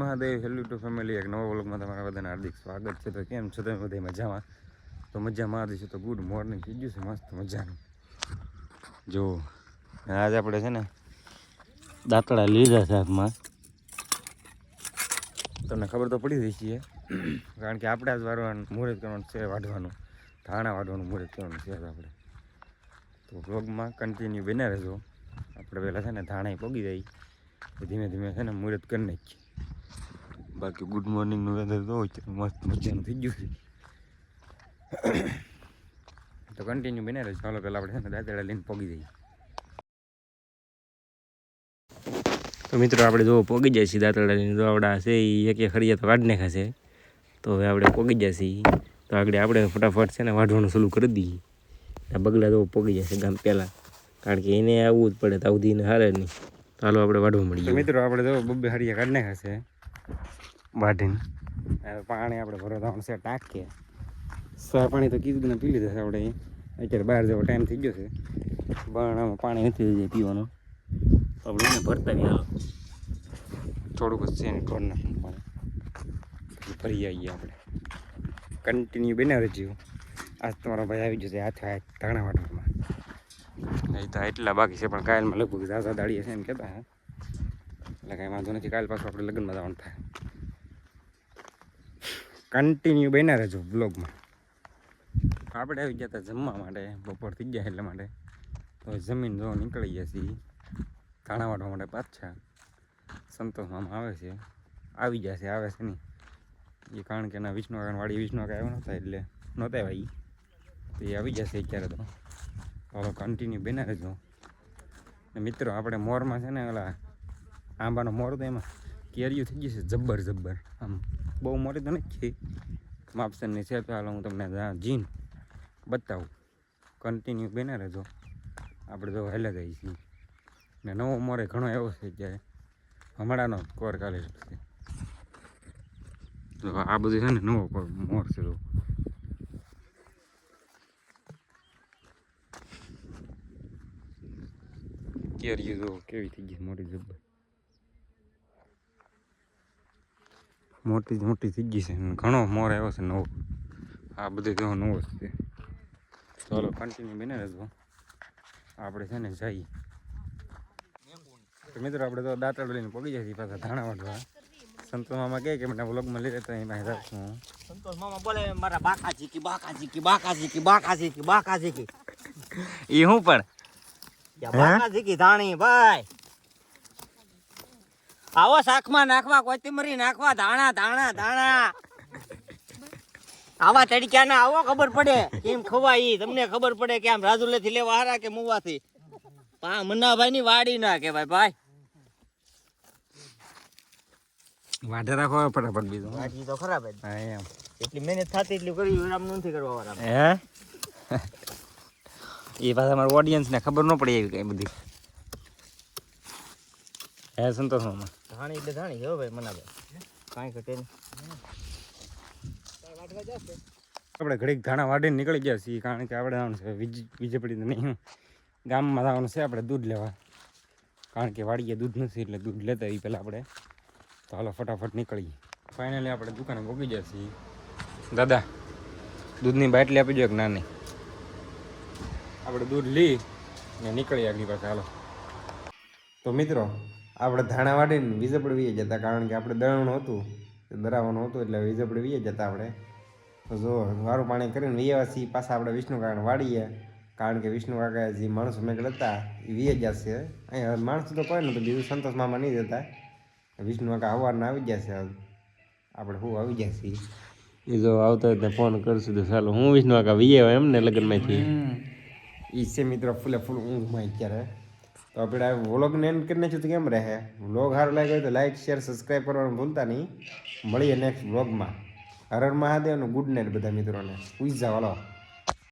Mahadev હેલ્યુ two family એક નવા વ્લોગમાં તમારા બધાને હાર્દિક સ્વાગત છે. તો કેમ છો તમે બધા મજામાં? તો મજામાં હતી છે તો ગુડ મોર્નિંગ થઈ ગયું છે મસ્ત મજાનું. જો આજે આપણે છે ને દાંતડા લીધા છે હાથમાં. તમને ખબર તો પડી રહી છીએ કારણ કે આપણે આજ વારવાનું મુહૂર્ત કરવાનું છે, વાઢવાનું ધાણા વાઢવાનું મુહૂર્ત કરવાનું છે આપણે. તો વ્લોગમાં કન્ટિન્યુ બન્યા રહેજો. આપણે પહેલાં છે ને ધાણા પોગી જાય ધીમે ધીમે છે ને મુહૂર્ત કરી નાખીએ. બાકી ગુડ મોર્નિંગનું વેધર તો મસ્ત મજાનું થઈ ગયું છે. તો કન્ટિન્યુ બને રહે. ચાલો પહેલાં આપણે છે ને દાંતડા લઈને પોગી જઈએ. તો મિત્રો આપણે જો પોગી જાય છીએ દાંતડા લઈને. જો આવડા છે એ એક ખરીયા તો કાઢી નાખ્યા છે. તો હવે આપણે પોગી જશે. તો આગળ આપણે ફટાફટ છે ને વાઢવાનું શરૂ કરી દઈએ. આ બગલા તો પોગી જશે ગામ પહેલાં, કારણ કે એને આવવું જ પડે તો આવધીને હારે નહીં. ચાલો આપણે વાઢવા મળીએ. મિત્રો આપણે જો બબ્બે હરિયા કાઢી નાખ્યા છે વાઢીને. પાણી આપણે ભરવાનું છે ટાંકીએ. સા પાણી તો કીધું ને પી લીધા છે આપણે. અત્યારે બહાર જવો ટાઈમ થઈ ગયો છે પણ આમાં પાણી નથી જાય પીવાનું. તો આપણે એને ભરતા નહીં. હાલો થોડુંક જ છે ને ઘર નાખવાનું પાણી ભરી આવીએ આપણે. કન્ટિન્યુ બનાવી રહેજો. આજ તમારો ભાઈ આવી જશે હાથે હાથ ધાણા વાટવામાં. નહીં તો એટલા બાકી છે પણ કાલમાં લગભગ ઝાઝા દાડીએ છે એમ કહેતા હે. એટલે કાંઈ વાંધો નથી. કાલ પાછું આપણે લગ્નમાં જવાનું થાય. કન્ટિન્યુ બન્યા રહેજો બ્લોગમાં. આપણે આવી ગયા હતા જમવા માટે. બપોર થઈ ગયા એટલા માટે તો જમીન જો નીકળી ગયા છીએ ધાણા વાટવા માટે પાછા. સંતોષ મામા આવે છે, આવી ગયા છે. આવે છે નહીં એ કારણ કે એના વાડી વિષ્ણુ આવ્યા નહોતા એટલે નહોતા ભાઈ. તો એ આવી જશે અત્યારે. તો ચાલો કન્ટિન્યુ બન્યા રહેજો. મિત્રો આપણે મોરમાં છે ને ઓલા આંબાનો મોર તો એમાં કેરીઓ થઈ ગઈ છે જબ્બર જબ્બર. આમ બહુ મોટી તો નથી માપસરની છે. તો હાલો હું તમને જીન બતાવું. કન્ટિન્યુ બન્યા રહેજો. આપણે જો હેલા જઈએ છીએ ને નવો મોરે ઘણો એવો છે જ્યારે હમણાંનો કોર કાલે છે. તો આ બધું છે ને નવો મોર છે. તો કેરીઓ જો કેવી થઈ ગઈ મોટી જબ્બર. મોટી થઈ ગઈ છે. ઘણો મોર આવ્યો છે નવો. આ બધું તો નવો જ છે. ચાલો કન્ટિન્યુ બને રહેજો. આપણે છે ને જઈએ. તો મિત્રો આપણે તો દાંતડા લઈને પગી જાય પાછા ધાણા વાટવા. સંતોષ મામા કહે કે મને વ્લોગમાં લઈ લેતા એમાં રાખશું. સંતોષ મામા બોલે મારા બાકા જીકી બાકા જીકી બાકા જીકી બાકા જીકી બાકા જીકી. એ હું પણ બાકા જીકી ધાણી ભાઈ. આવો શાકમાં નાખવા કોથમરી નાખવા ધાણા ધાણા ધાણા. આવા તડક્યા ના આવો ખબર પડે કેમ ખવાય. ઈ તમને ખબર પડે કે આમ રાજુલે થી લેવા હારા કે મુવાથી. મન્નાભાઈ ની વાડી ના કહેવાય ભાઈ. વાઢે રાખો ફટાફટ. બીજું વાડી તો ખરાબ જ. હા એમ એટલી મહેનત થતી એટલી કરી આમ નથી કરવા વાળા. હે એ પાછા અમારા ઓડિયન્સને ખબર ન પડી એવી કઈ બધી. હે સંતોષ મામા ધાણી એટલે ધાણી હો ભાઈ મન્નાભાઈ કાંઈ ઘટે નહીં. આપણે ઘડીક ધાણા વાડીને નીકળી ગયા છીએ કારણ કે આપણે જવાનું છે વીજપડી નહીં ગામમાં જવાનું છે આપણે દૂધ લેવા. કારણ કે વાડીએ દૂધ નથી એટલે દૂધ લેતા એ પહેલાં આપણે. તો હાલો ફટાફટ નીકળીએ. ફાઇનલી આપણે દુકાને પહોંચી ગયા છીએ. દાદા દૂધની બાટલી આપી દો એક નાની. આપણે દૂધ લઈ ને નીકળીએ આગલી પાસે. હાલો તો મિત્રો આપણે ધાણા વાડીને વીજપડી વીએ જતા કારણ કે આપણે દળવાનું હતું દરાવવાનું હતું એટલે વીજપડી વીએ જતા આપણે. તો જો વારું પાણી કરીને વીયાવાથી પાછા આપણે વિષ્ણુ કાકાને વાડીએ કારણ કે વિષ્ણુ કાકા જે માણસો મેઘડ હતા એ વીએ જશે. અહીંયા માણસો તો કોઈ નહોતું બીજું સંતોષ મામા નહીં જતા. વિષ્ણુ કાકા સવારના આવી જશે. આપણે હું આવી જશે એ જો આવતા હોય ત્યાં ફોન કરશું તો ચાલો હું વિષ્ણુ કાકા વીએ એમને લગ્નમાંથી એ છે મિત્રો ફૂલે ફૂલ ઊંઘમાં અત્યારે. તો આપણે આ વ્લોગને એન્ડ કરી નાખ્યું તો કેમ રહે. વ્લોગ સારો લાગ્યો હોય તો લાઈક શેર સબસ્ક્રાઈબ કરવાનું ભૂલતા નહીં. મળીએ નેક્સ્ટ વ્લોગમાં. હર હર મહાદેવ અને ગુડ નાઇટ બધા મિત્રોને. ઉઈ જાવ હાલો.